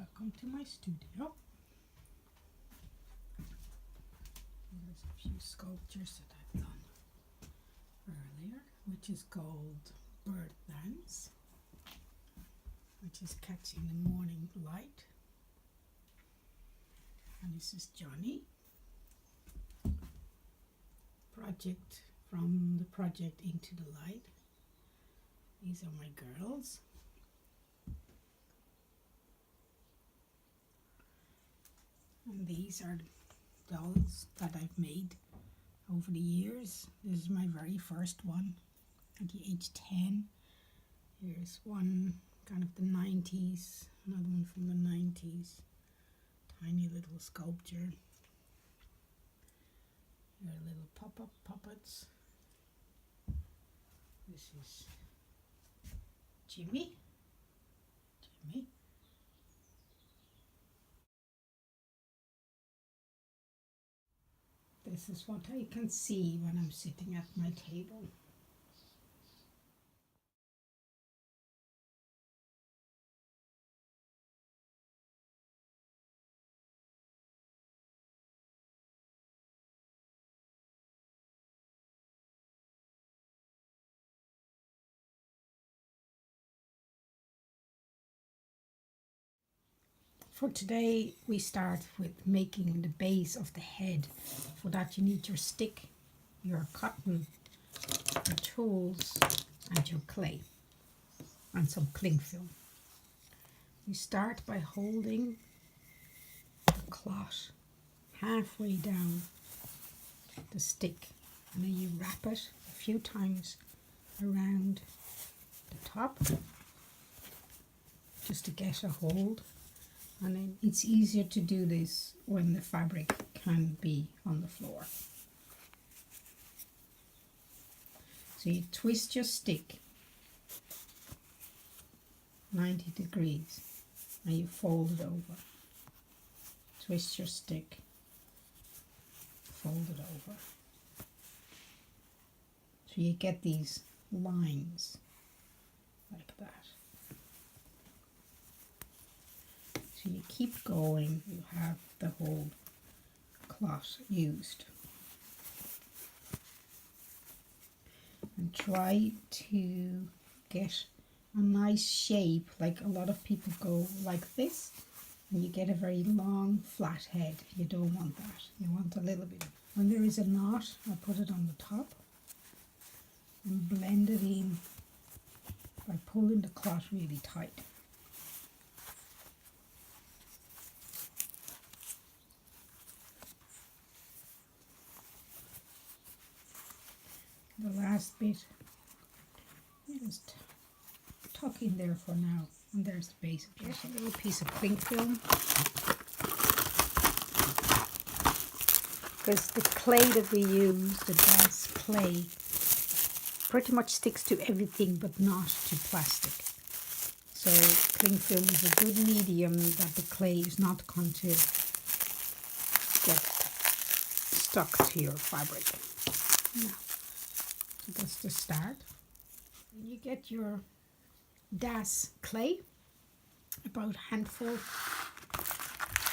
welcome to my studio. There's a few sculptures that I've done earlier, which is called Bird Dance, which is catching the morning light. And this is Johnny. Project from the project Into the Light. These are my girls. And these are dolls that I've made over the years. This is my very first one at the age 10. Here's one kind of the 90s, another one from the 90s. Tiny little sculpture. Here are little pop-up puppets. This is Jimmy. This is what I can see when I'm sitting at my table. For today, we start with making the base of the head. For that, you need your stick, your cotton, your tools, and your clay, and some cling film. You start by holding the cloth halfway down the stick, and then you wrap it a few times around the top, just to get a hold. And then it's easier to do this when the fabric can be on the floor. So you twist your stick 90 degrees and you fold it over. Twist your stick, fold it over. So you get these lines like that. So you keep going, you have the whole cloth used. And try to get a nice shape, like a lot of people go like this, and you get a very long flat head. You don't want that, you want a little bit. When there is a knot, I put it on the top and blend it in by pulling the cloth really tight. The last bit, you just tuck in there for now, and there's the base. Get a little piece of cling film, because the clay that we use, the dance clay, pretty much sticks to everything but not to plastic. So cling film is a good medium that the clay is not going to get stuck to your fabric. Now, so that's the start. You get your DAS clay, about a handful.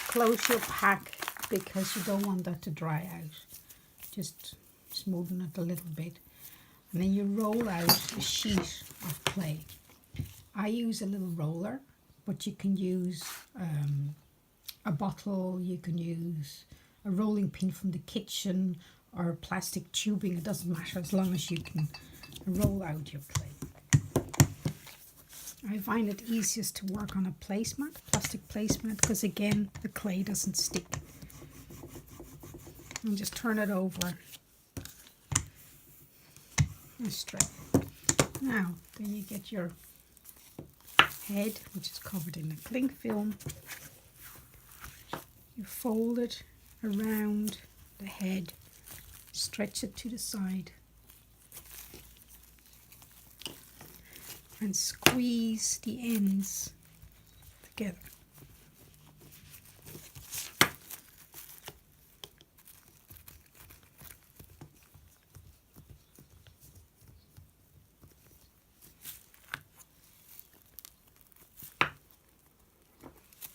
Close your pack because you don't want that to dry out. Just smoothen it a little bit. And then you roll out a sheet of clay. I use a little roller, but you can use a bottle, you can use a rolling pin from the kitchen, or plastic tubing. It doesn't matter as long as you can roll out your clay. I find it easiest to work on a placemat, plastic placemat, because again the clay doesn't stick. And just turn it over and straight. Now then you get your head, which is covered in a cling film. You fold it around the head, stretch it to the side and squeeze the ends together.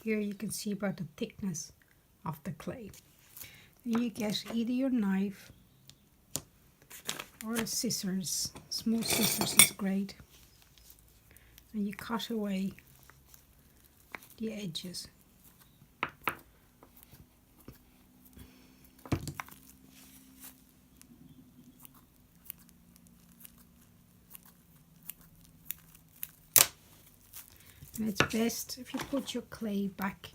Here you can see about the thickness of the clay. And you get either your knife or a scissors. Small scissors is great. And you cut away the edges. And it's best if you put your clay back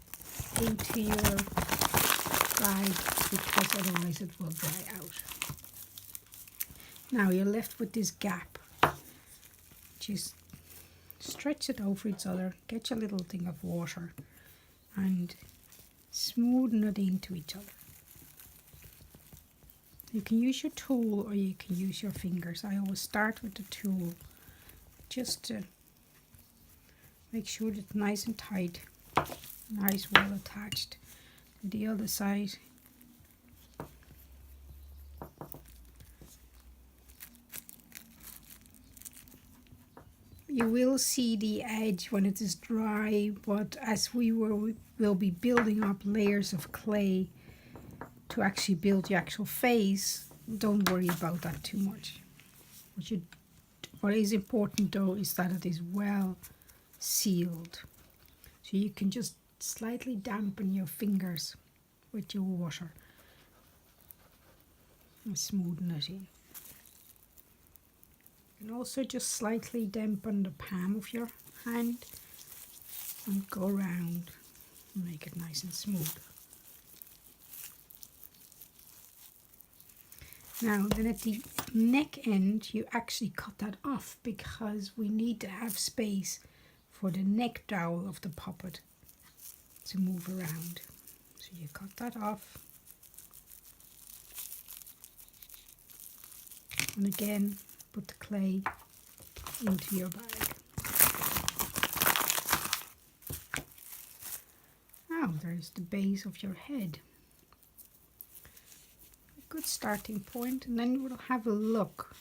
into your bag, because otherwise it will dry out. Now you're left with this gap. Just stretch it over each other, get your little thing of water and smoothen it into each other. You can use your tool or you can use your fingers. I always start with the tool just to make sure it's nice and tight, nice, well attached. The other side. You will see the edge when it is dry, but as we will be building up layers of clay to actually build the actual face, don't worry about that too much. What is important though is that it is well sealed. So you can just slightly dampen your fingers with your water and smoothen it in. You can also just slightly dampen the palm of your hand and go around and make it nice and smooth. Now then at the neck end you actually cut that off because we need to have space for the neck dowel of the puppet to move around. So you cut that off. And again, put the clay into your bag. Now there's the base of your head. A good starting point, and then we'll have a look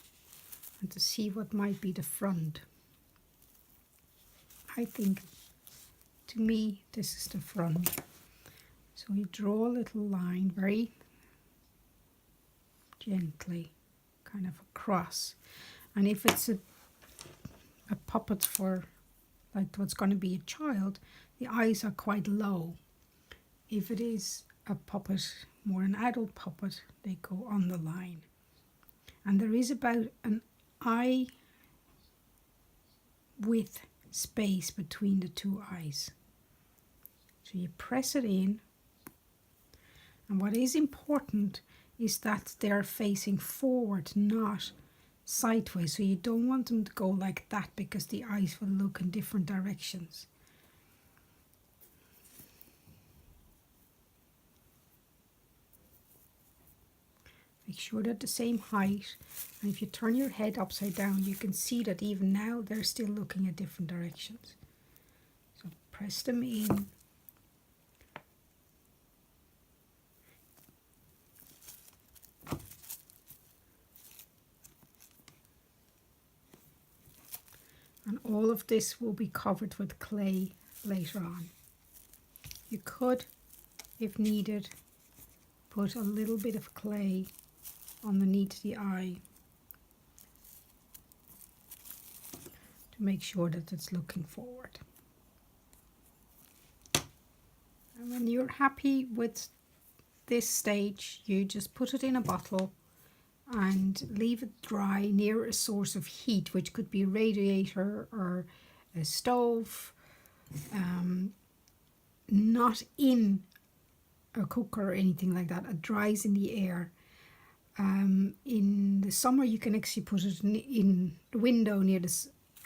and to see what might be the front. I think, to me, this is the front. So you draw a little line very gently, kind of across. And if it's a puppet for like what's going to be a child, the eyes are quite low. If it is a puppet, more an adult puppet, they go on the line. And there is about an eye width space between the two eyes. So you press it in, and what is important is that they're facing forward, not sideways. So you don't want them to go like that because the eyes will look in different directions. Make sure they're the same height, and if you turn your head upside down you can see that even now they're still looking at different directions. So press them in. And all of this will be covered with clay later on. You could, if needed, put a little bit of clay underneath the eye to make sure that it's looking forward. And when you're happy with this stage, you just put it in a bottle and leave it dry near a source of heat, which could be a radiator or a stove, not in a cooker or anything like that. It dries in the air. In the summer you can actually put it in the window near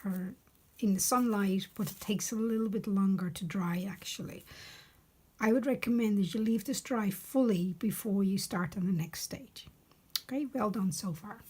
or in the sunlight, but it takes a little bit longer to dry actually. I would recommend that you leave this dry fully before you start on the next stage. Okay, well done so far.